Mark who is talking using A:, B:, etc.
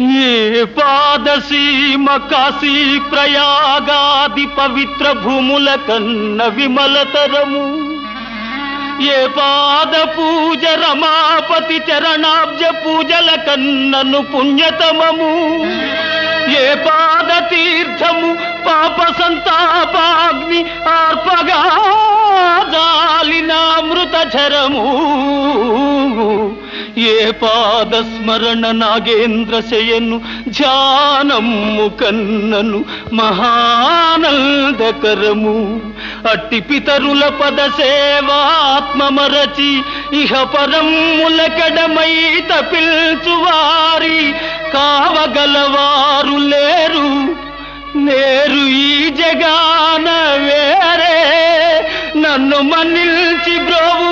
A: ఏ పాదసీమ కాశీ ప్రయాగాది పవిత్ర భూముల కన్న విమలతరము, ఏ పాద పూజ రమాపతి చరణాబ్జ పూజల కన్నను పుణ్యతమము, ఏ పాద తీర్థము పాప సంతాపాగ్ని ఆర్పగా జాలినామృతరము, ఏ పాద స్మరణ నాగేంద్ర శయను ధ్యానము కన్నను మహానందకరము. అట్టి పితరుల పద సేవాత్మమరచి ఇహ పరములకడమై తపిల్చువారి కావగలవారు లేరు నేరు ఈ జగాన వేరే. నన్ను మన్నిల్చి బ్రోవు